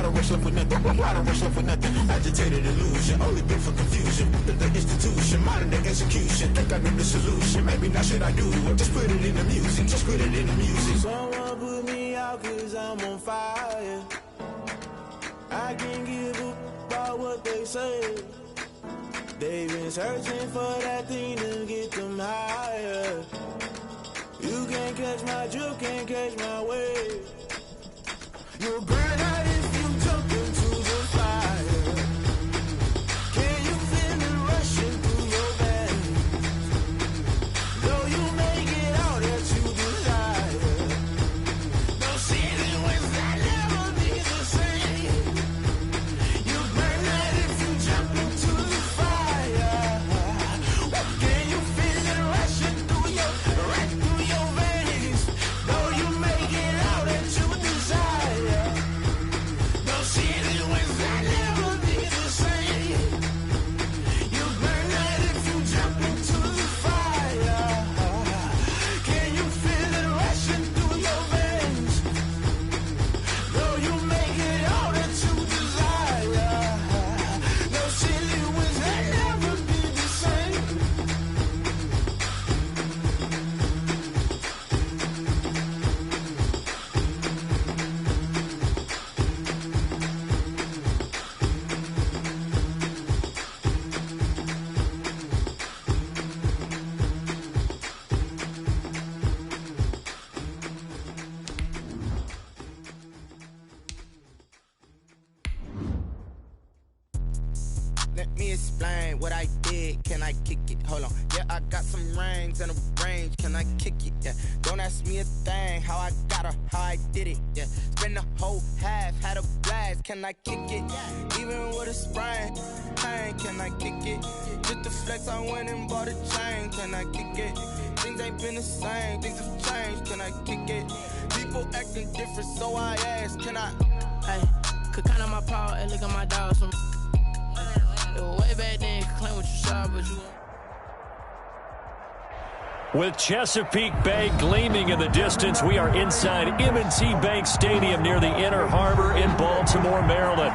Why the rush left with nothing? Why the rush left with nothing? Agitated illusion, only built for confusion. The institution, modern day execution. Think I know the solution. Maybe not should I do it? Just put it in the music. Just put it in the music. Someone put me out 'cause I'm on fire. I can't give up about what they say. They've been searching for that thing to get them higher. You can't catch my drift, can't catch my wave. You'll burn out if you jump into the fire. Can you feel it rushing through your veins? Though you make it all that you desire. No ceiling was that never be the same. You burn out if you jump into the fire. Can you feel it rushing through your veins? Though you make it all that you desire. No ceiling was that never be the same. You burn out if you jump into the fire. Can you feel it rushing through your veins? Though you make it all that you desire. No ceiling was that never be the same. Let me explain what I did. Can I kick it? Hold on. Yeah, I got some rings and a range. Can I kick it? Yeah. Don't ask me a thing. How I got her, how I did it. Yeah. Spend the whole half, had a blast. Can I kick it? Even with a sprain, pain. Can I kick it? Just the flex, I went and bought a chain. Can I kick it? Things ain't been the same. Things have changed. Can I kick it? People acting different, so I asked. Can I? Hey, could count on my power and look at my dogs from. It was way back then, could claim what you saw, but you. With Chesapeake Bay gleaming in the distance, we are inside M&T Bank Stadium near the Inner Harbor in Baltimore, Maryland.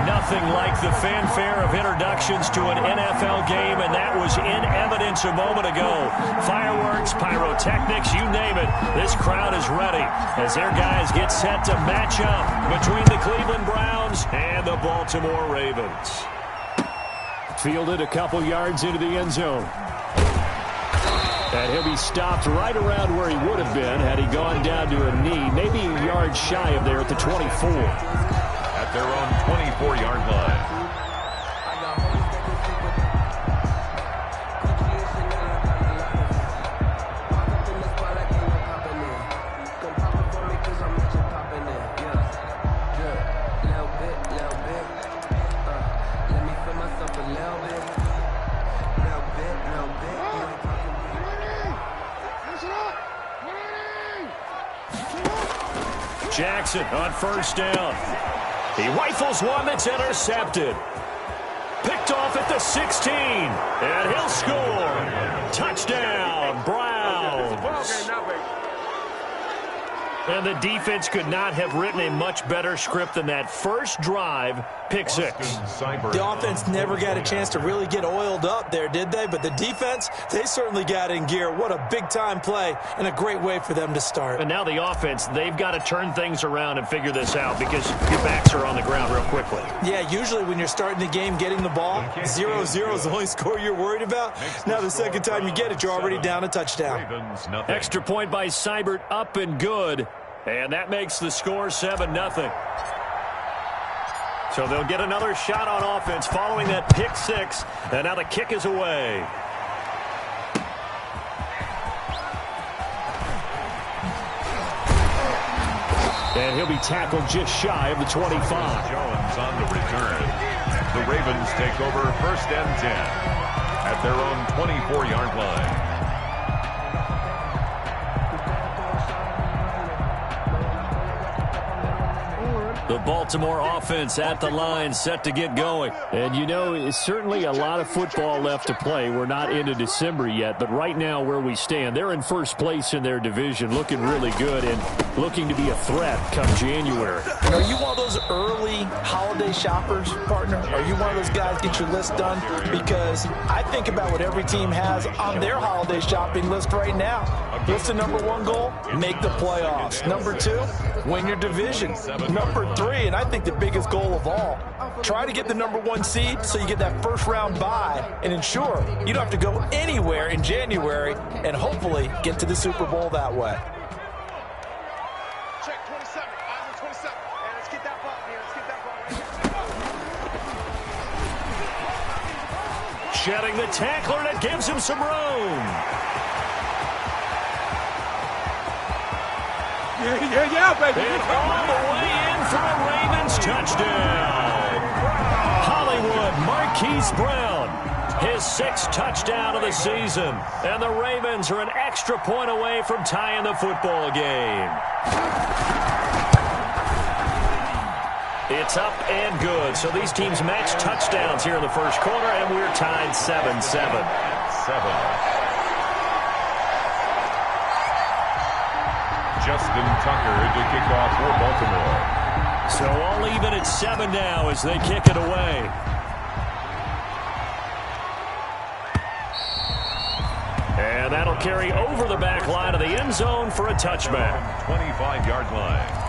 Nothing like the fanfare of introductions to an NFL game, and that was in evidence a moment ago. Fireworks, pyrotechnics, you name it. This crowd is ready as their guys get set to match up between the Cleveland Browns and the Baltimore Ravens. Fielded a couple yards into the end zone. And he'll be stopped right around where he would have been had he gone down to a knee, maybe a yard shy of there at the 24. At their own 24-yard line. Jackson on first down. He rifles one that's intercepted. Picked off at the 16. And he'll score. Touchdown, Browns. And the defense could not have written a much better script than that first drive, pick six. The offense never got a chance to really get oiled up there, did they? But the defense, they certainly got in gear. What a big-time play and a great way for them to start. And now the offense, they've got to turn things around and figure this out because your backs are on the ground real quickly. Yeah, usually when you're starting the game getting the ball, 0-0 is the only score you're worried about. Now the second time you get it, you're already down a touchdown. Extra point by Seibert, up and good. And that makes the score 7-0. So they'll get another shot on offense following that pick six. And now the kick is away. And he'll be tackled just shy of the 25. Jones on the return. The Ravens take over first and 10 at their own 24-yard line. The Baltimore offense at the line, set to get going. And, you know, it's certainly a lot of football left to play. We're not into December yet, but right now where we stand, they're in first place in their division, looking really good and looking to be a threat come January. You know, you want those early holiday shoppers, partner? Are you one of those guys get your list done? Because I think about what every team has on their holiday shopping list right now. What's the number one goal? Make the playoffs. Number two, win your division. Number three, and I think the biggest goal of all, try to get the number one seed so you get that first round bye and ensure you don't have to go anywhere in January and hopefully get to the Super Bowl that way. Check 27, eyes on 27, and let's get that ball here, let's get that ball here. Shedding the tackler, and it gives him some room. Yeah, baby. And all the way in for a Ravens touchdown. Hollywood Marquise Brown, his 6th touchdown of the season. And the Ravens are an extra point away from tying the football game. It's up and good. So these teams match touchdowns here in the first quarter, and we're tied 7-7. 7. Justin Tucker to kick off for Baltimore. So all even at 7 now as they kick it away. And that'll carry over the back line of the end zone for a touchback. 25-yard line.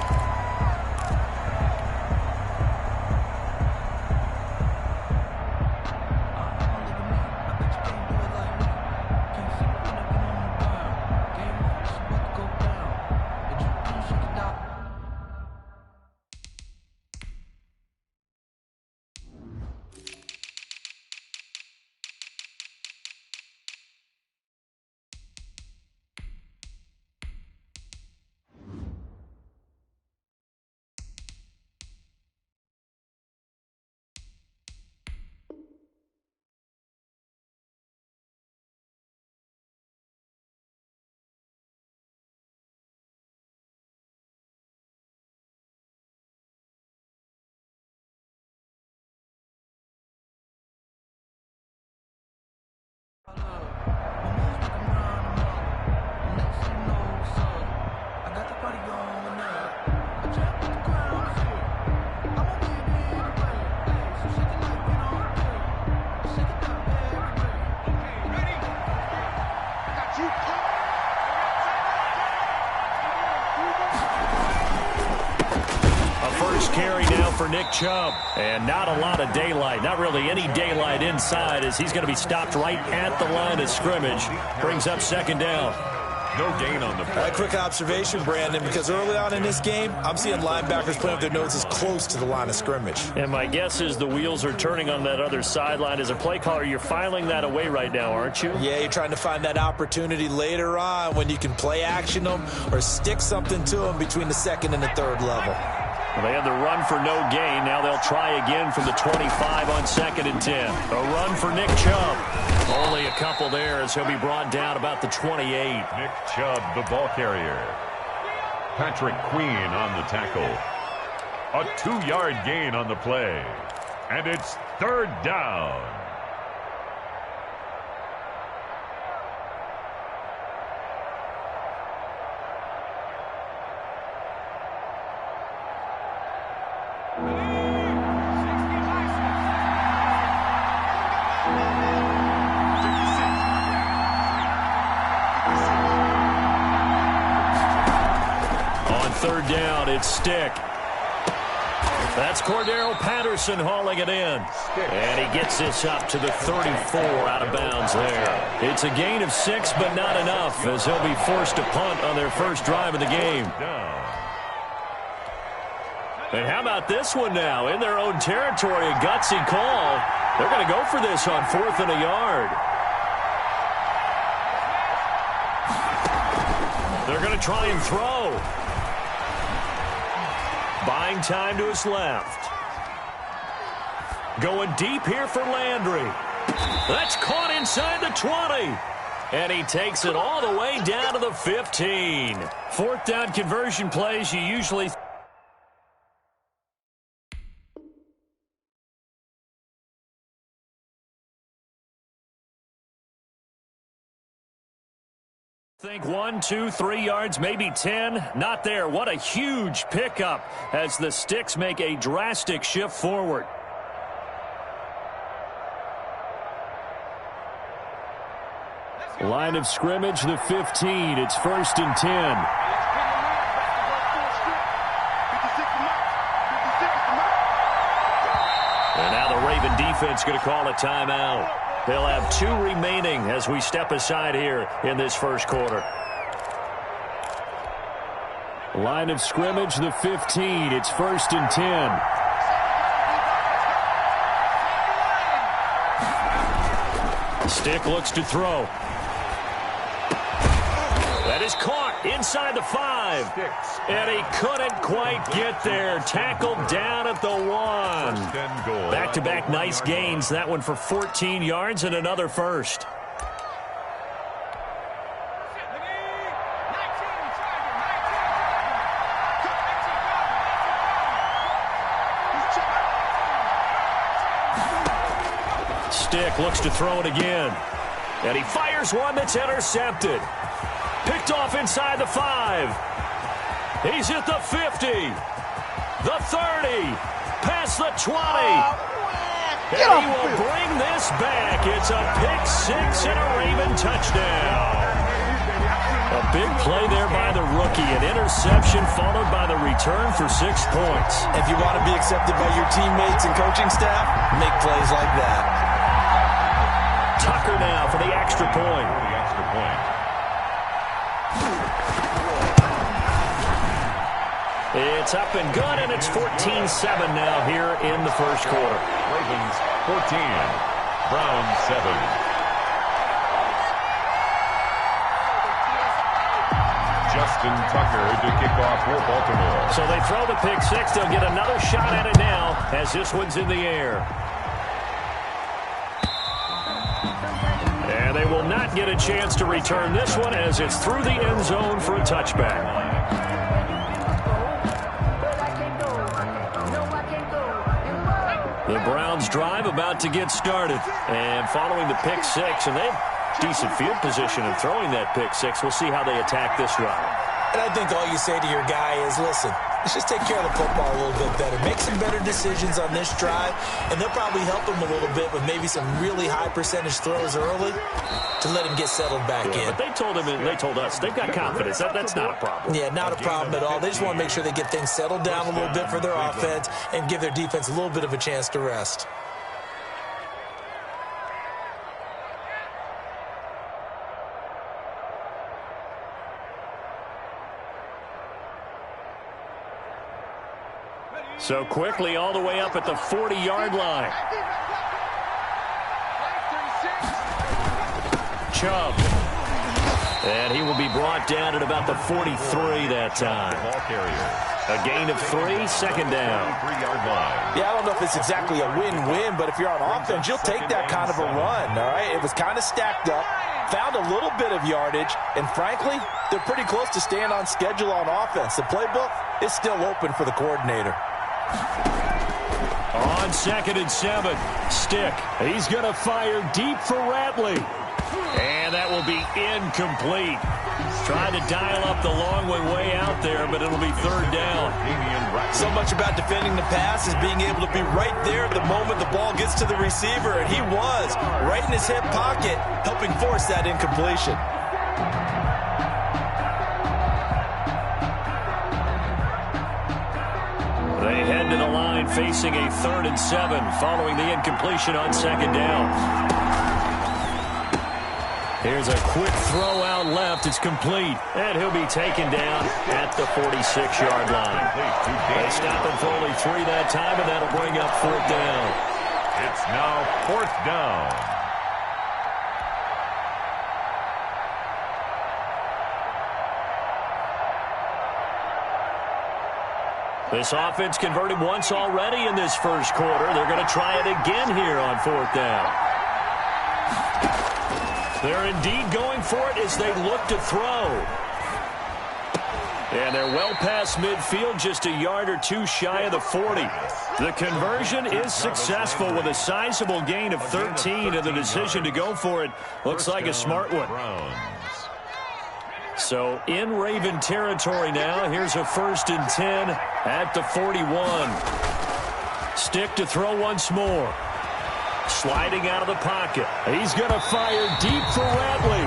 Carry now for Nick Chubb. And not a lot of daylight. Not really any daylight inside as he's going to be stopped right at the line of scrimmage. Brings up 2nd down. No gain on the play. A quick observation, Brandon, because early on in this game, I'm seeing linebackers playing with their noses close to the line of scrimmage. And my guess is the wheels are turning on that other sideline. As a play caller, you're filing that away right now, aren't you? Yeah, you're trying to find that opportunity later on when you can play action them or stick something to them between the 2nd and the 3rd level. Well, they had the run for no gain. Now they'll try again from the 25 on 2nd and 10. A run for Nick Chubb. Only a couple there as he'll be brought down about the 28. Nick Chubb, the ball carrier. Patrick Queen on the tackle. A 2-yard gain on the play. And it's 3rd down. On 3rd down, it's Stick. That's Cordero Patterson hauling it in. And he gets this up to the 34 out of bounds there. It's a gain of 6, but not enough as he'll be forced to punt on their first drive of the game. And how about this one now? In their own territory, a gutsy call. They're going to go for this on 4th and a yard. They're going to try and throw. Buying time to his left. Going deep here for Landry. That's caught inside the 20. And he takes it all the way down to the 15. 4th down conversion plays, you usually... Think 1, 2, 3 yards, maybe 10. Not there. What a huge pickup as the Sticks make a drastic shift forward. Line of scrimmage, the 15. It's 1st and 10. And now the Raven defense going to call a timeout. They'll have 2 remaining as we step aside here in this first quarter. Line of scrimmage, the 15. It's 1st and 10. Stick looks to throw. That is caught inside the 5. And he couldn't quite get there. Tackled down at the 1. Back-to-back nice gains. That one for 14 yards and another first. Stick looks to throw it again. And he fires one that's intercepted. Picked off inside the 5. He's at the 50. The 30. Past the 20. And he will bring this back. It's a pick-6 and a Raven touchdown. A big play there by the rookie. An interception followed by the return for 6 points. If you want to be accepted by your teammates and coaching staff, make plays like that. Tucker now for the extra point. It's up and good, and it's 14-7 now here in the first quarter. Ravens 14, Browns 7. Justin Tucker to kick off for Baltimore. So they throw the pick-6. They'll get another shot at it now as this one's in the air. And they will not get a chance to return this one as it's through the end zone for a touchback. The Browns drive about to get started. And following the pick-6, and they have decent field position in throwing that pick-6. We'll see how they attack this drive. And I think all you say to your guy is, listen, let's just take care of the football a little bit better. Make some better decisions on this drive, and they'll probably help him a little bit with maybe some really high percentage throws early to let him get settled back in. But they told us they've got confidence. That's not a problem. Yeah, not a problem at all. They just want to make sure they get things settled down a little bit for their offense and give their defense a little bit of a chance to rest. So quickly all the way up at the 40-yard line. Chubb. And he will be brought down at about the 43 that time. Ball carrier. A gain of 3, second down. 3-yard line. Yeah, I don't know if it's exactly a win-win, but if you're on offense, you'll take that kind of a run, all right? It was kind of stacked up, found a little bit of yardage, and frankly, they're pretty close to staying on schedule on offense. The playbook is still open for the coordinator. On 2nd and 7, Stick. He's going to fire deep for Ratley. And that will be incomplete. Trying to dial up the long way out there, but it'll be 3rd down. So much about defending the pass is being able to be right there at the moment the ball gets to the receiver, and he was right in his hip pocket, helping force that incompletion. They head to the line facing a 3rd and 7 following the incompletion on 2nd down. Here's a quick throw out left. It's complete. And he'll be taken down at the 46-yard line. They stop him for only 3 that time, and that'll bring up 4th down. It's now 4th down. This offense converted once already in this first quarter. They're going to try it again here on 4th down. They're indeed going for it as they look to throw. And they're well past midfield, just a yard or 2 shy of the 40. The conversion is successful with a sizable gain of 13, and the decision to go for it looks like a smart one. So in Raven territory now. Here's a 1st and 10 at the 41. Stick to throw once more. Sliding out of the pocket. He's going to fire deep for Ratley.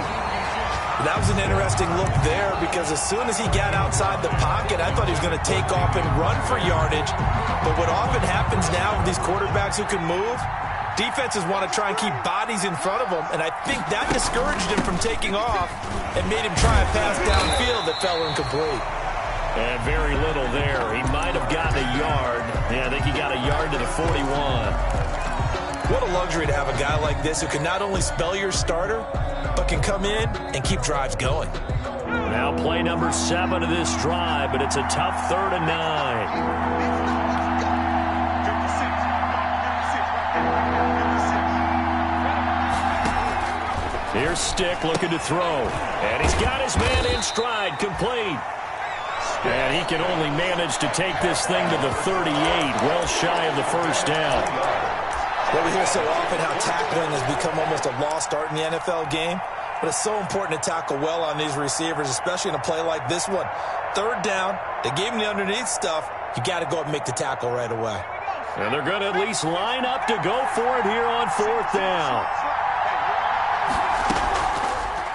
That was an interesting look there because as soon as he got outside the pocket, I thought he was going to take off and run for yardage. But what often happens now with these quarterbacks who can move, defenses want to try and keep bodies in front of them, and I think that discouraged him from taking off and made him try a pass downfield that fell incomplete. And very little there. He might have gotten a yard. Yeah, I think he got a yard to the 41. What a luxury to have a guy like this who can not only spell your starter, but can come in and keep drives going. Now play number 7 of this drive, but it's a tough 3rd and 9. Here's Stick looking to throw. And he's got his man in stride, complete. And he can only manage to take this thing to the 38, well shy of the 1st down. Well, we hear so often how tackling has become almost a lost art in the NFL game. But it's so important to tackle well on these receivers, especially in a play like this one. 3rd down, they gave him the underneath stuff. You got to go up and make the tackle right away. And they're going to at least line up to go for it here on 4th down.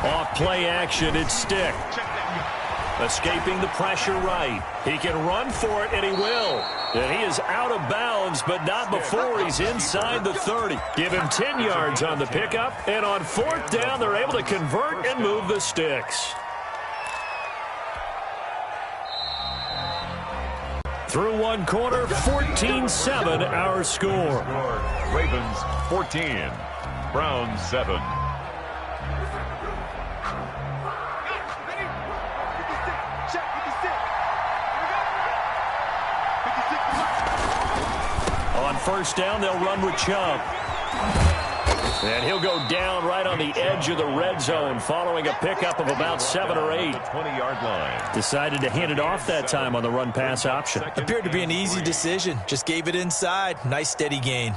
Off play action, it's Stick. Escaping the pressure right. He can run for it, and he will. And he is out of bounds, but not before he's inside the 30. Give him 10 yards on the pickup, and on 4th down, they're able to convert and move the sticks. Through one quarter, 14-7 our score. Ravens 14, Browns 7. On 1st down, they'll run with Chubb. And he'll go down right on the edge of the red zone following a pickup of about 7 or 8. 20-yard line. Decided to hand it off that time on the run-pass option. Appeared to be an easy decision. Just gave it inside. Nice steady gain.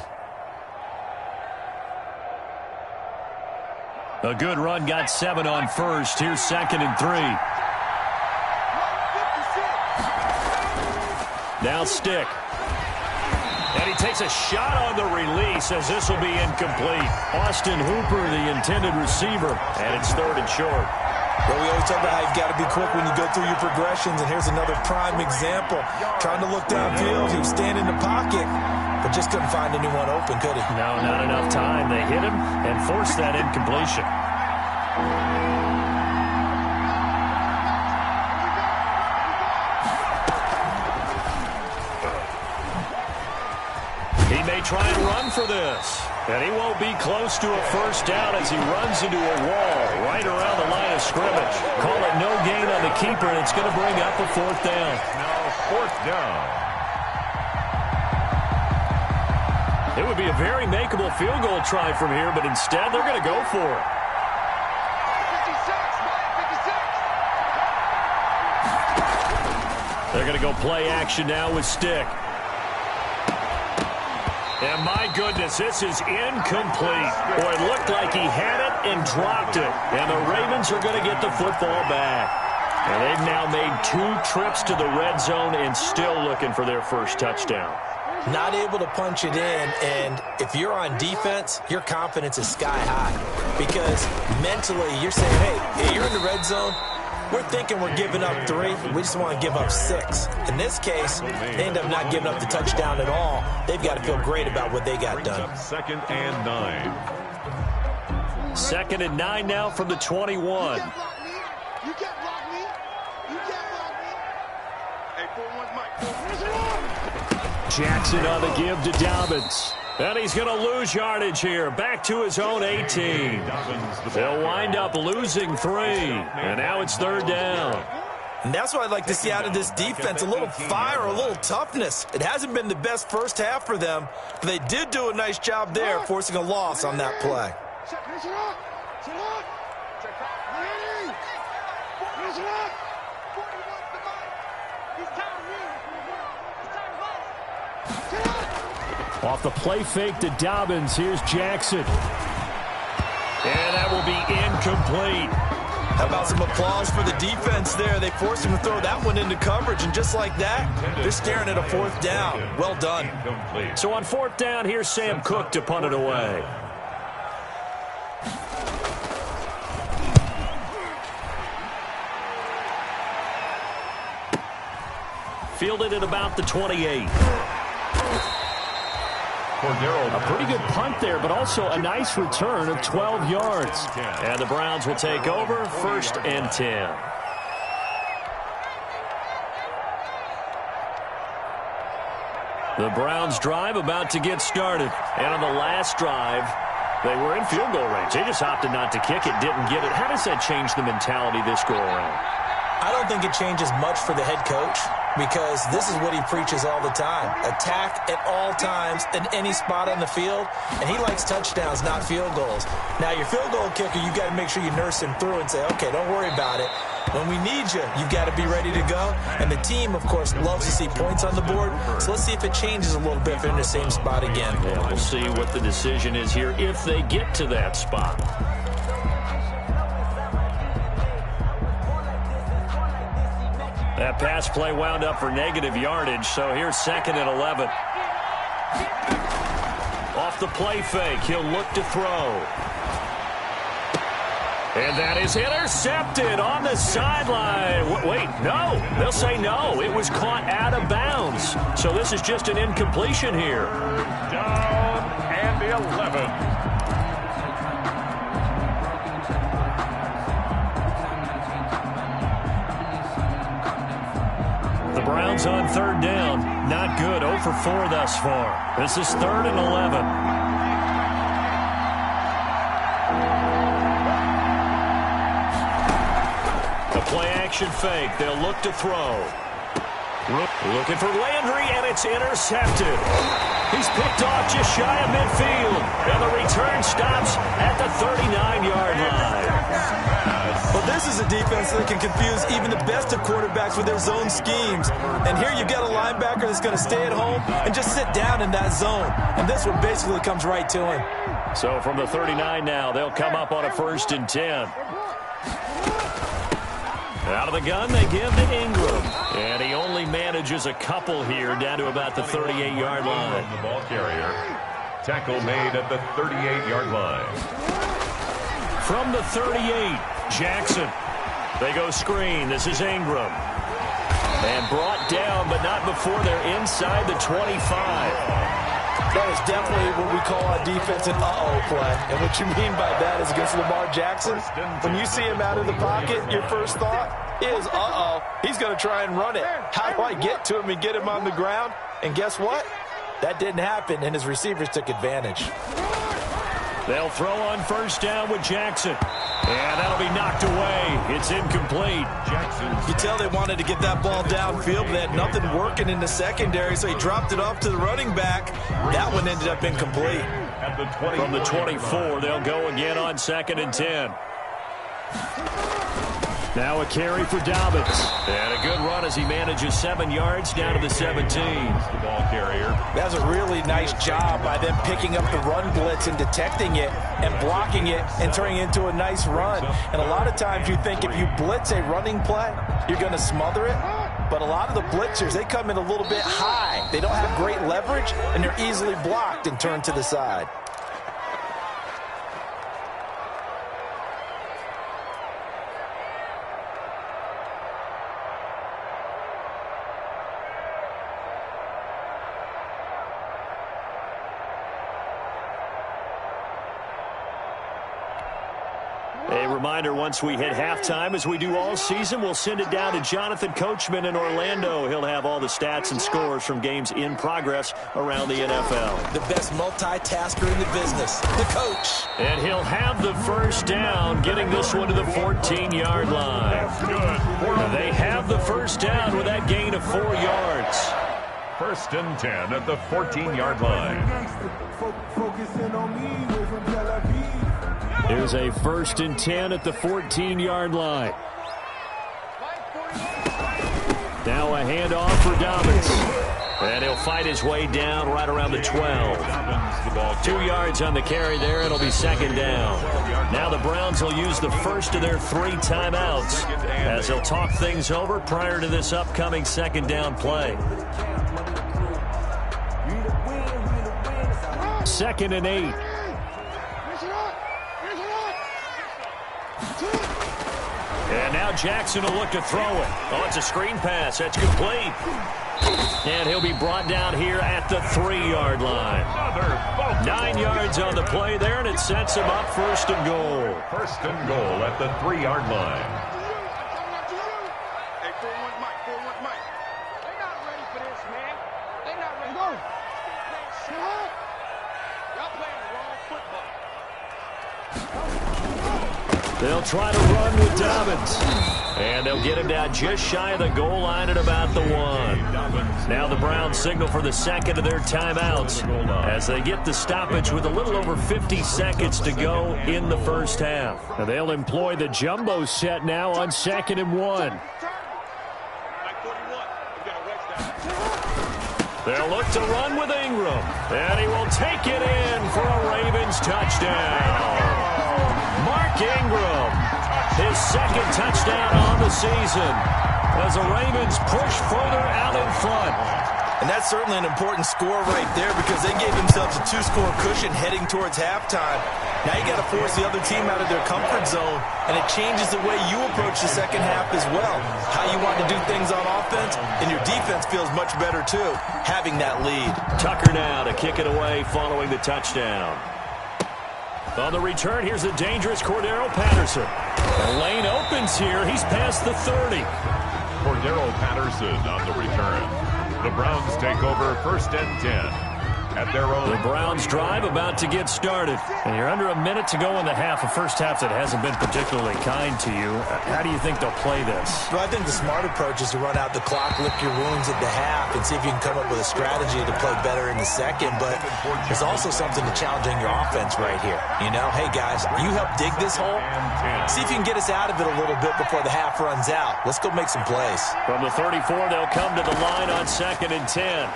A good run, got 7 on 1st. Here's 2nd and 3. Now Stick. And he takes a shot on the release as this will be incomplete. Austin Hooper, the intended receiver, and it's 3rd and short. Well, we always talk about how you've got to be quick when you go through your progressions, and here's another prime example. Trying to look downfield, he was standing in the pocket, but just couldn't find anyone open, could he? No, not enough time. They hit him and forced that incompletion. He may try and run for this. And he won't be close to a 1st down as he runs into a wall right around the line of scrimmage. Call it no gain on the keeper, and it's going to bring up a 4th down. Now 4th down. It would be a very makeable field goal try from here, but instead they're going to go for it. They're going to go play action now with Stick. And my goodness, this is incomplete. Boy, it looked like he had it and dropped it. And the Ravens are going to get the football back. And they've now made 2 trips to the red zone and still looking for their 1st touchdown. Not able to punch it in, and if you're on defense, your confidence is sky high. Because mentally, you're saying, hey, you're in the red zone. We're thinking we're giving up 3. We just want to give up 6. In this case, they end up not giving up the touchdown at all. They've got to feel great about what they got done. 2nd and 9. 2nd and 9 now from the 21. You can't block me. You can't block me. You can't block me. Hey, 4-1 Mike. Jackson on the give to Dobbins. And he's going to lose yardage here. Back to his own 18. They'll wind up losing 3. And now it's 3rd down. And that's what I'd like to see out of this defense, a little fire, a little toughness. It hasn't been the best 1st half for them, but they did do a nice job there, forcing a loss on that play. Off the play fake to Dobbins, here's Jackson. And that will be incomplete. How about some applause for the defense there? They forced him to throw that one into coverage, and just like that, they're staring at a 4th down. Well done. So on 4th down, here's Sam Cook to punt it away. Fielded at about the 28. A pretty good punt there, but also a nice return of 12 yards. And the Browns will take over 1st and 10. The Browns drive about to get started. And on the last drive, they were in field goal range. They just opted not to kick it, didn't get it. How does that change the mentality this go around? I don't think it changes much for the head coach, because this is what he preaches all the time. Attack at all times in any spot on the field, and he likes touchdowns, not field goals. Now, your field goal kicker, you've got to make sure you nurse him through and say, okay, don't worry about it. When we need you, you've got to be ready to go. And the team, of course, loves to see points on the board, so let's see if it changes a little bit if they're in the same spot again. Yeah, we'll see what the decision is here if they get to that spot. That pass play wound up for negative yardage, so here's 2nd and 11. Off the play fake, he'll look to throw. And that is intercepted on the sideline. Wait, no. They'll say no. It was caught out of bounds. So this is just an incompletion here. Down and 11. Browns on 3rd down. Not good. 0 for 4 thus far. This is 3rd and 11. The play action fake. They'll look to throw. Looking for Landry, and it's intercepted. He's picked off just shy of midfield. And the return stops at the 39-yard line. Well, this is a defense that can confuse even the best of quarterbacks with their zone schemes. And here you've got a linebacker that's going to stay at home and just sit down in that zone. And this one basically comes right to him. So from the 39 now, they'll come up on a 1st and 10. Out of the gun, they give to Ingram. And he only manages a couple here down to about the 38-yard line. The ball carrier. Tackle made at the 38-yard line. From the 38, Jackson. They go screen. This is Ingram. And brought down, but not before they're inside the 25. That is definitely what we call on defense an uh-oh play. And what you mean by that is against Lamar Jackson, when you see him out of the pocket, your first thought is, uh-oh, he's going to try and run it. How do I get to him and get him on the ground? And guess what? That didn't happen, and his receivers took advantage. They'll throw on 1st down with Jackson. And that'll be knocked away. It's incomplete. You tell they wanted to get that ball downfield, but they had nothing working in the secondary, so he dropped it off to the running back. That one ended up incomplete. From the 24, they'll go again on 2nd and 10. Now a carry for Dobbins. And a good run as he manages 7 yards down to the 17. The ball carrier. That's a really nice job by them picking up the run blitz and detecting it and blocking it and turning it into a nice run. And a lot of times you think if you blitz a running play, you're going to smother it. But a lot of the blitzers, they come in a little bit high. They don't have great leverage, and they're easily blocked and turned to the side. A reminder, once we hit halftime, as we do all season, we'll send it down to Jonathan Coachman in Orlando. He'll have all the stats and scores from games in progress around the NFL. The best multitasker in the business, the coach. And he'll have the 1st down, getting this one to the 14-yard line. They have the 1st down with that gain of 4 yards. 1st and 10 at the 14-yard line. Here's a 1st and 10 at the 14-yard line. Now a handoff for Dobbins. And he'll fight his way down right around the 12. 2 yards on the carry there. It'll be second down. Now the Browns will use the first of their 3 timeouts as they'll talk things over prior to this upcoming second down play. 2nd and 8. And now Jackson will look to throw it. Oh, it's a screen pass. That's complete. And he'll be brought down here at the 3-yard line. 9 yards on the play there, and it sets him up 1st and goal. 1st and goal at the 3-yard line. Hey, 4-1 Mike, 4-1 Mike. They're not ready for this, man. They're not ready. Go. Shut up. Y'all playing the wrong football. They'll try to run with Dobbins. And they'll get him down just shy of the goal line at about the 1. Now the Browns signal for the second of their timeouts as they get the stoppage with a little over 50 seconds to go in the first half. And they'll employ the jumbo set now on 2nd and 1. They'll look to run with Ingram. And he will take it in for a Ravens touchdown. Mark Ingram, his 2nd touchdown on the season as the Ravens push further out in front. And that's certainly an important score right there because they gave themselves a 2-score cushion heading towards halftime. Now you got to force the other team out of their comfort zone, and it changes the way you approach the second half as well. How you want to do things on offense, and your defense feels much better too, having that lead. Tucker now to kick it away following the touchdown. On the return, here's the dangerous Cordero Patterson. The lane opens here. He's past the 30. Cordero Patterson on the return. The Browns take over 1st and 10 at their own. The Browns drive about to get started. And you're under a minute to go in the half. A first half that hasn't been particularly kind to you. How do you think they'll play this? Well, I think the smart approach is to run out the clock, lick your wounds at the half, and see if you can come up with a strategy to play better in the second. But there's also something to challenging your offense right here. You know, hey, guys, you help dig this hole. See if you can get us out of it a little bit before the half runs out. Let's go make some plays. From the 34, they'll come to the line on 2nd and 10.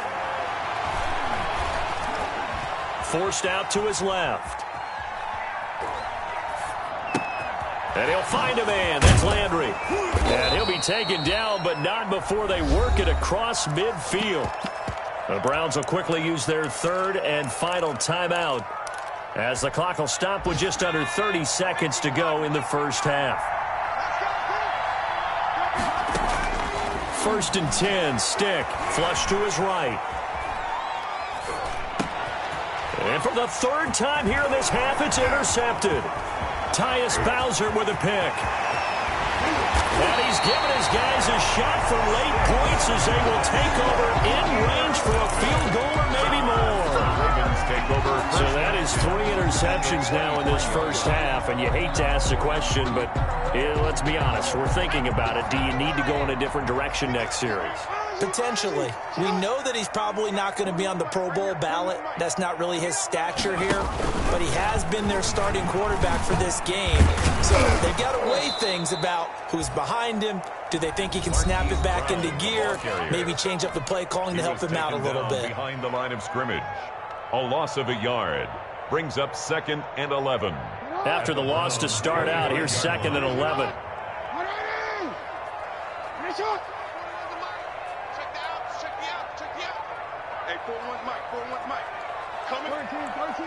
Forced out to his left. And he'll find a man. That's Landry. And he'll be taken down, but not before they work it across midfield. The Browns will quickly use their 3rd and final timeout as the clock will stop with just under 30 seconds to go in the first half. 1st and 10, stick, flush to his right. And for the 3rd time here in this half, it's intercepted. Tyus Bowser with a pick. And he's given his guys a shot for late points as they will take over in range for a field goal or maybe more. So that is 3 interceptions now in this first half, and you hate to ask the question, but let's be honest, we're thinking about it. Do you need to go in a different direction next series? Potentially. We know that he's probably not going to be on the Pro Bowl ballot. That's not really his stature here. But he has been their starting quarterback for this game. So they've got to weigh things about who's behind him. Do they think he can snap it back into gear? Maybe change up the play calling to help him out a little bit. Behind the line of scrimmage. A loss of a yard. Brings up 2nd and 11. After the loss to start out, here's 2nd and 11. Hey, 4-1 Mike, 4-1 Mike. Coming. 13.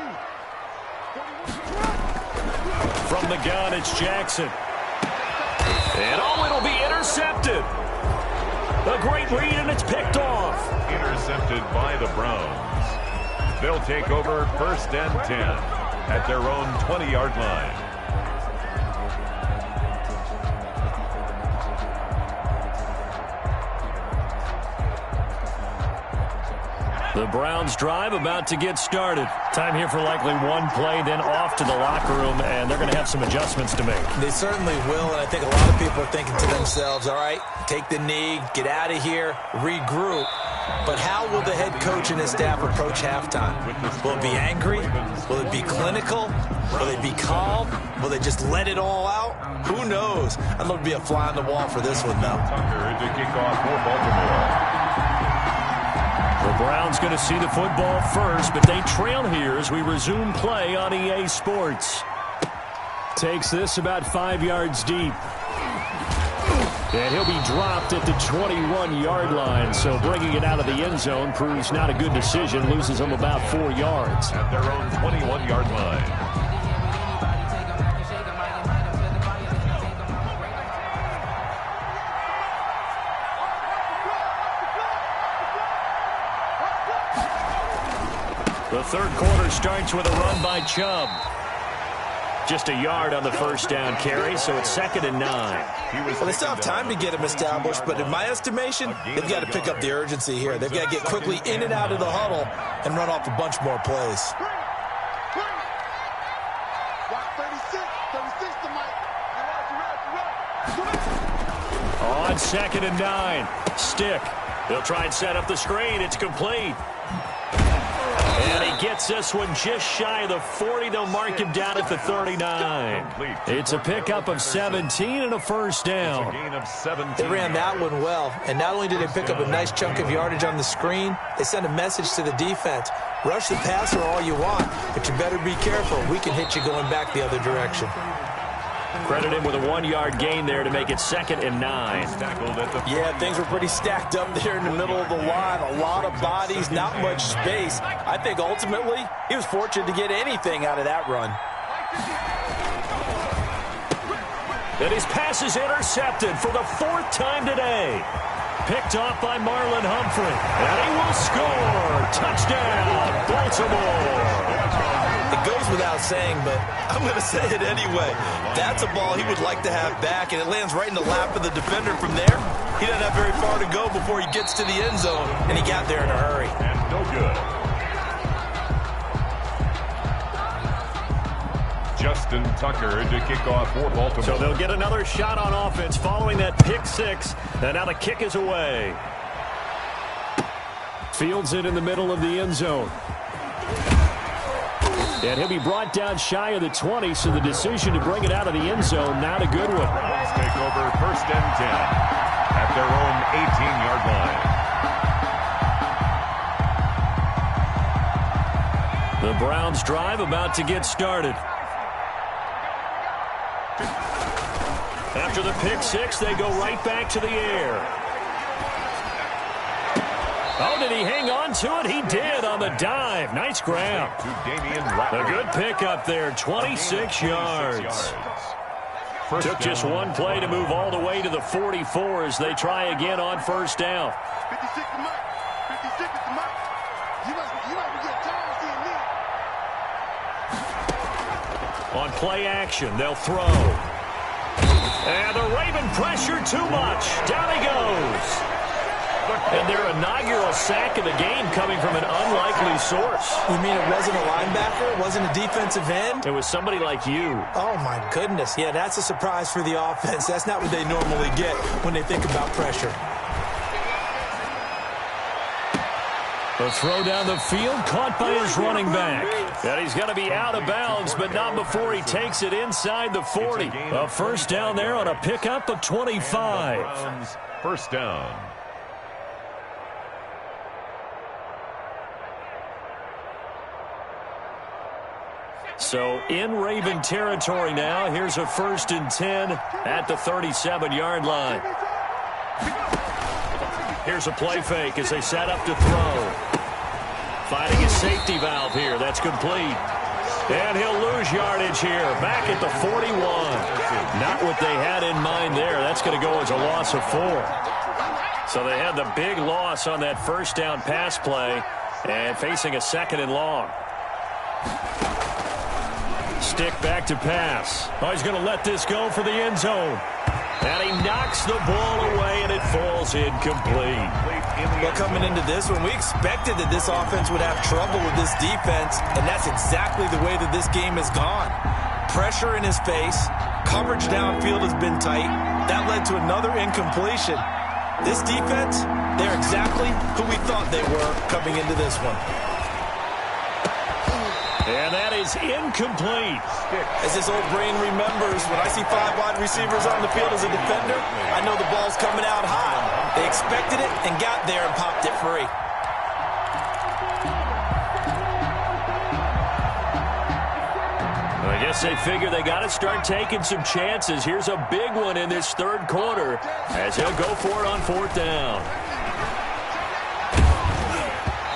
From the gun, it's Jackson. And it'll be intercepted. A great read, and it's picked off. Intercepted by the Browns. They'll take over 1st and 10 at their own 20-yard line. The Browns drive about to get started. Time here for likely one play, then off to the locker room, and they're going to have some adjustments to make. They certainly will, and I think a lot of people are thinking to themselves, all right, take the knee, get out of here, regroup. But how will the head coach and his staff approach halftime? Will it be angry? Will it be clinical? Will they be calm? Will they just let it all out? Who knows? I'd love to be a fly on the wall for this one, though. Tucker to kick off for Baltimore. The Browns going to see the football first, but they trail here as we resume play on EA Sports. Takes this about 5 yards deep. And he'll be dropped at the 21-yard line, so bringing it out of the end zone proves not a good decision. Loses them about 4 yards. At their own 21-yard line. The third quarter starts with a run by Chubb. Just a yard on the first down carry, so it's 2nd and 9. Well, they still have time to get him established, but in my estimation, they've got to pick up the urgency here. They've got to get quickly in and out of the huddle and run off a bunch more plays. On 2nd and 9, Stick. They'll try and set up the screen. It's complete. And he gets this one just shy of the 40. They'll mark him down at the 39. It's a pickup of 17 and a first down. They ran that one well. And not only did they pick up a nice chunk of yardage on the screen, they sent a message to the defense. Rush the passer all you want, but you better be careful. We can hit you going back the other direction. Credit him with a 1-yard gain there to make it 2nd and 9. Yeah, things were pretty stacked up there in the middle of the line. A lot of bodies, not much space. I think ultimately he was fortunate to get anything out of that run. And his pass is intercepted for the 4th time today. Picked off by Marlon Humphrey. And he will score. Touchdown, Baltimore. It goes without saying, but I'm going to say it anyway. That's a ball he would like to have back, and it lands right in the lap of the defender from there. He doesn't have very far to go before he gets to the end zone, and he got there in a hurry. And no good. Justin Tucker to kick off for Baltimore. So they'll get another shot on offense following that pick 6, and now the kick is away. Fields it in the middle of the end zone. And he'll be brought down shy of the 20, so the decision to bring it out of the end zone, not a good one. Browns take over 1st and 10 at their own 18-yard line. The Browns drive about to get started. After the pick 6, they go right back to the air. Oh, did he hang on to it? He did on the dive. Nice grab. A good pickup there, 26 yards. Took just one play to move all the way to the 44 as they try again on 1st down. 56 to Mike. 56 to Mike. You must get tired of seeing me. On play action, they'll throw. And the Raven pressure too much. Down he goes. And their inaugural sack of the game coming from an unlikely source. You mean it wasn't a linebacker? It wasn't a defensive end? It was somebody like you. Oh, my goodness. Yeah, that's a surprise for the offense. That's not what they normally get when they think about pressure. The throw down the field, caught by his running back. And he's going to be out of bounds, but not before he takes it inside the 40. A first down there on a pickup of 25. First down. So in Raven territory now. Here's a 1st and 10 at the 37-yard line. Here's a play fake as they set up to throw. Finding his safety valve here. That's complete. And he'll lose yardage here. Back at the 41. Not what they had in mind there. That's going to go as a loss of 4. So they had the big loss on that first down pass play and facing a 2nd and long. Stick back to pass. Oh, he's going to let this go for the end zone. And he knocks the ball away, and it falls incomplete. Well, coming into this one, we expected that this offense would have trouble with this defense, and that's exactly the way that this game has gone. Pressure in his face. Coverage downfield has been tight. That led to another incompletion. This defense, they're exactly who we thought they were coming into this one. And that is incomplete. As this old brain remembers, when I see 5 wide receivers on the field as a defender, I know the ball's coming out high. They expected it and got there and popped it free. guess they figure they got to start taking some chances. Here's a big one in this third quarter as he'll go for it on fourth down.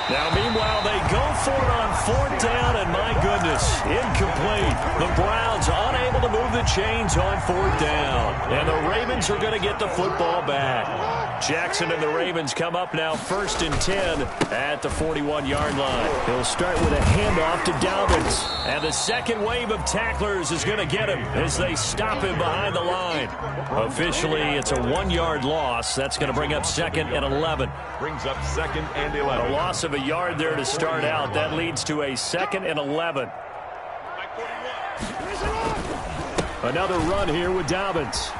Now, meanwhile, they go for it on fourth down, and my goodness, incomplete. The Browns unable to move the chains on fourth down, and the Ravens are going to get the football back. Jackson and the Ravens come up now 1st and 10 at the 41-yard line. He'll start with a handoff to Dobbins, and the second wave of tacklers is going to get him as they stop him behind the line. Officially, it's a 1-yard loss. That's going to bring up 2nd and 11. Brings up 2nd and 11. A loss of a yard there to start out. That leads to a 2nd and 11. Another run here with Dobbins.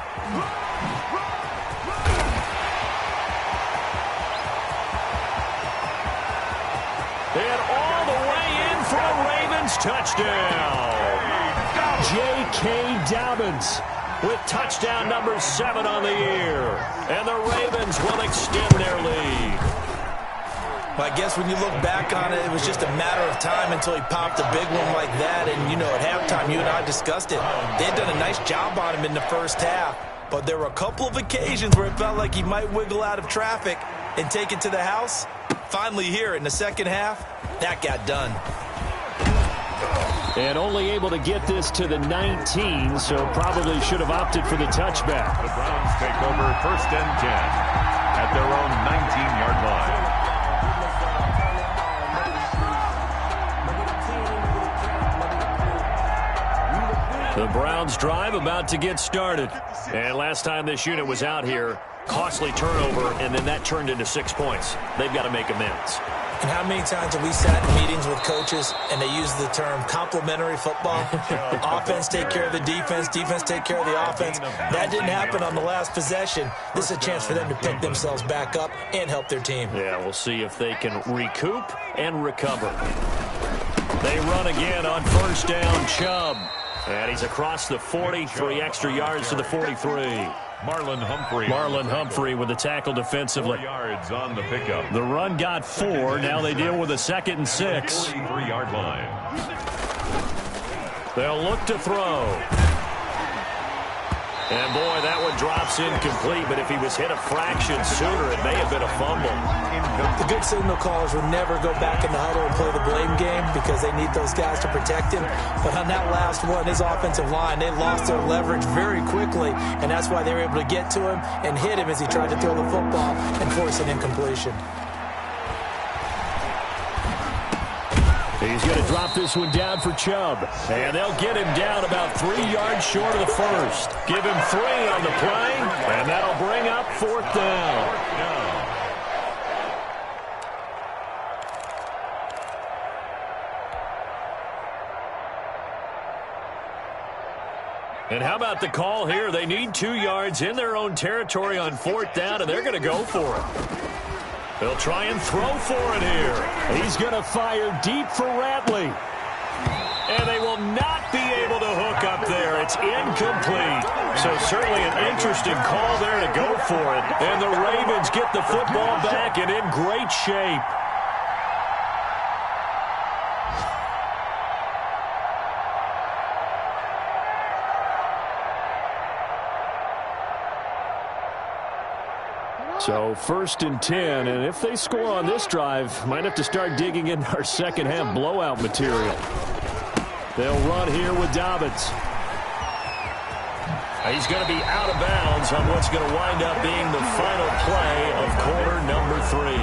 And all the way in for a Ravens touchdown. J.K. Dobbins with touchdown number 7 on the year. And the Ravens will extend their lead. Well, I guess when you look back on it, it was just a matter of time until he popped a big one like that. And, you know, at halftime, you and I discussed it. They had done a nice job on him in the first half. But there were a couple of occasions where it felt like he might wiggle out of traffic and take it to the house. Finally here in the second half, that got done. And only able to get this to the 19, so probably should have opted for the touchback. The Browns take over 1st and 10 at their own 19-yard line. The Browns drive about to get started. And last time this unit was out here, costly turnover, and then that turned into 6 points. They've got to make amends. And how many times have we sat in meetings with coaches and they use the term complementary football? Offense take care of the defense, defense take care of the offense. That didn't happen on the last possession. This is a chance for them to pick themselves back up and help their team. Yeah, we'll see if they can recoup and recover. They run again on 1st down, Chubb. And he's across the 40, 3 extra yards to the 43. Marlon Humphrey with the tackle defensively. 4 yards on the pickup. The run got 4. Now they deal with a 2nd and 6. 3-yard line. They'll look to throw. And, boy, that one drops incomplete, but if he was hit a fraction sooner, it may have been a fumble. The good signal callers would never go back in the huddle and play the blame game because they need those guys to protect him. But on that last one, his offensive line, they lost their leverage very quickly, and that's why they were able to get to him and hit him as he tried to throw the football and force an incompletion. He's going to drop this one down for Chubb. And they'll get him down about 3 yards short of the first. Give him 3 on the play, and that'll bring up 4th down. And how about the call here? They need 2 yards in their own territory on 4th down, and they're going to go for it. They'll try and throw for it here. He's going to fire deep for Ratley. And they will not be able to hook up there. It's incomplete. So certainly an interesting call there to go for it. And the Ravens get the football back and in great shape. So 1st and 10, and if they score on this drive, might have to start digging in our second half blowout material. They'll run here with Dobbins. He's going to be out of bounds on what's going to wind up being the final play of quarter number 3.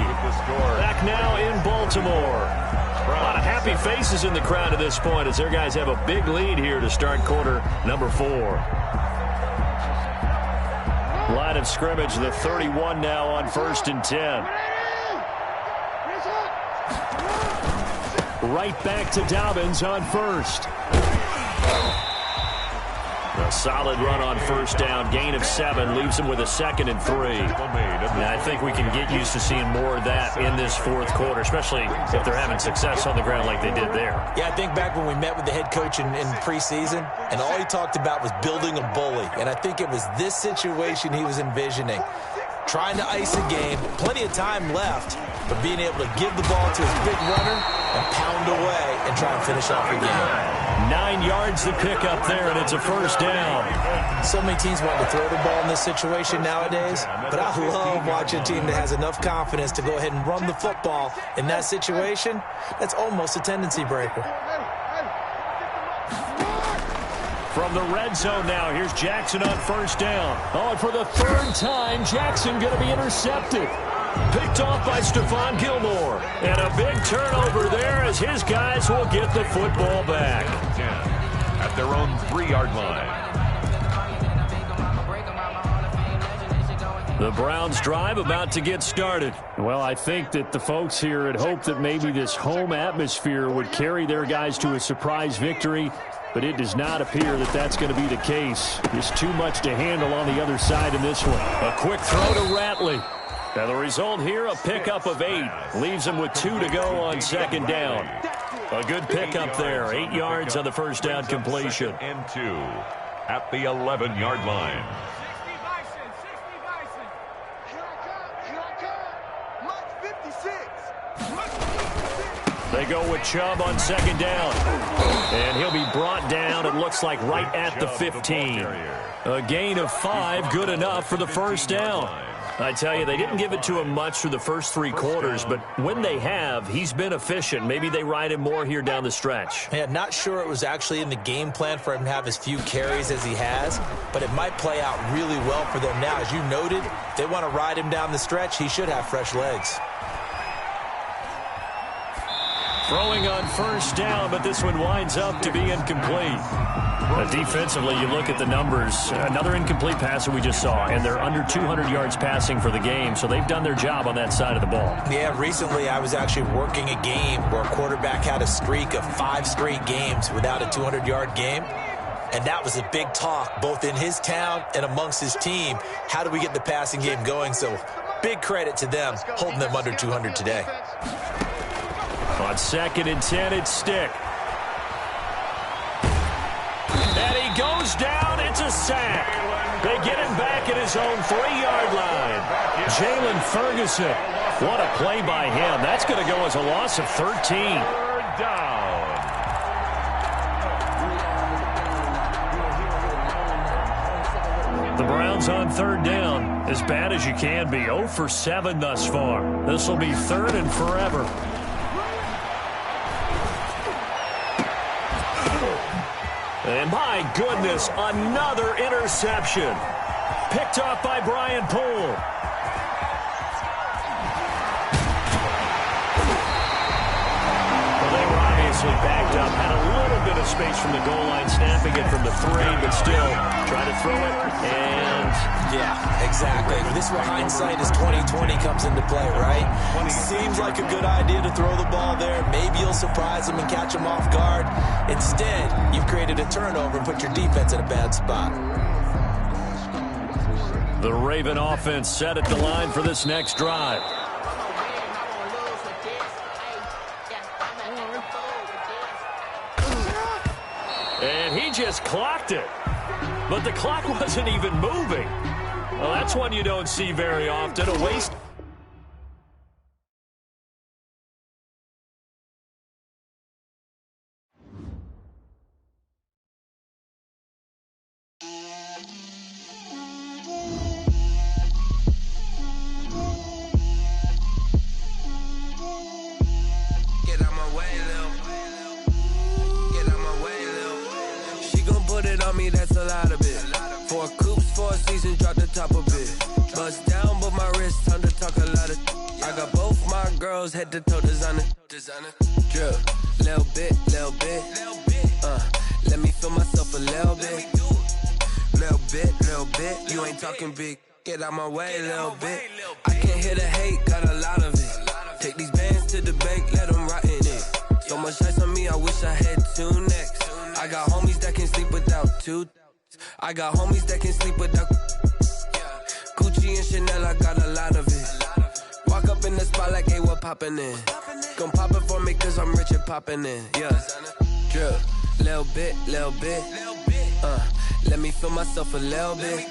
Back now in Baltimore. A lot of happy faces in the crowd at this point as their guys have a big lead here to start quarter number 4. Line of scrimmage, the 31 now on 1st and 10. Right back to Dobbins on 1st. A solid run on 1st down. Gain of 7 leaves him with a 2nd and 3. And I think we can get used to seeing more of that in this 4th quarter, especially if they're having success on the ground like they did there. Yeah, I think back when we met with the head coach in preseason, and all he talked about was building a bully. And I think it was this situation he was envisioning. Trying to ice a game, plenty of time left, but being able to give the ball to his big runner and pound away and try and finish off the game. 9 yards to pick up there, and it's a first down. So many teams want to throw the ball in this situation nowadays, but I love watching a team that has enough confidence to go ahead and run the football in that situation. That's almost a tendency breaker. From the red zone now, here's Jackson on first down. Oh, and for the third time, Jackson going to be intercepted. Picked off by Stephon Gilmore. And a big turnover there as his guys will get the football back. 10 at their own 3-yard line. The Browns drive about to get started. Well, I think that the folks here had hoped that maybe this home atmosphere would carry their guys to a surprise victory, but it does not appear that that's going to be the case. There's too much to handle on the other side in this one. A quick throw to Ratley. Now the result here, a pickup of 8. Leaves him with 2 to go on second down. A good pickup there. 8 yards on the first down completion. And 2 at the 11-yard line. They go with Chubb on second down. And he'll be brought down, it looks like, right at the 15. A gain of 5, good enough for the first down. I tell you, they didn't give it to him much through the first 3 quarters, but when they have, he's been efficient. Maybe they ride him more here down the stretch. Yeah, not sure it was actually in the game plan for him to have as few carries as he has, but it might play out really well for them now. As you noted, if they want to ride him down the stretch, he should have fresh legs. Throwing on first down, but this one winds up to be incomplete. Defensively, you look at the numbers. Another incomplete pass that we just saw, and they're under 200 yards passing for the game, so they've done their job on that side of the ball. Yeah, recently I was actually working a game where a quarterback had a streak of 5 straight games without a 200-yard game, and that was a big talk, both in his town and amongst his team. How do we get the passing game going? So big credit to them holding them under 200 today. On second and 10, it's Stick. And he goes down. It's a sack. They get him back at his own 3-yard line. Jalen Ferguson. What a play by him. That's going to go as a loss of 13. Third down. The Browns on third down. As bad as you can be. 0 for 7 thus far. This will be 3rd and forever. And my goodness, another interception. Picked off by Brian Poole. Well, they were obviously backed up, had a little bit of space from the goal line, snapping it from the 3, but still trying to throw it. And yeah, exactly. This is where hindsight is 20/20 comes into play, right? Seems like a good idea to throw the ball there. Maybe you'll surprise them and catch them off guard. Instead, you've created a turnover and put your defense in a bad spot. The Raven offense set at the line for this next drive. And he just clocked it. But the clock wasn't even moving. Well, that's one you don't see very often. A waste. That's a lot of it. 4 coops, 4 seasons, drop the top of it. Bust down, but my wrist, time to talk a lot of. I got both my girls head to toe designer. Drip, little bit. Let me feel myself a little bit. Little bit. You ain't talking big. Get out my way, little bit. I can't hear the hate, got a lot of it. Take these bands to the bank, let them rot in it. So much ice on me, I wish I had 2 necks. I got homies that can sleep without 2. I got homies that can sleep without Gucci and Chanel, I got a lot of it. Walk up in the spot like, hey, what poppin' in? Gon' pop it for me cause I'm rich and poppin' in. Yeah, drip, little bit. Let me feel myself a little bit.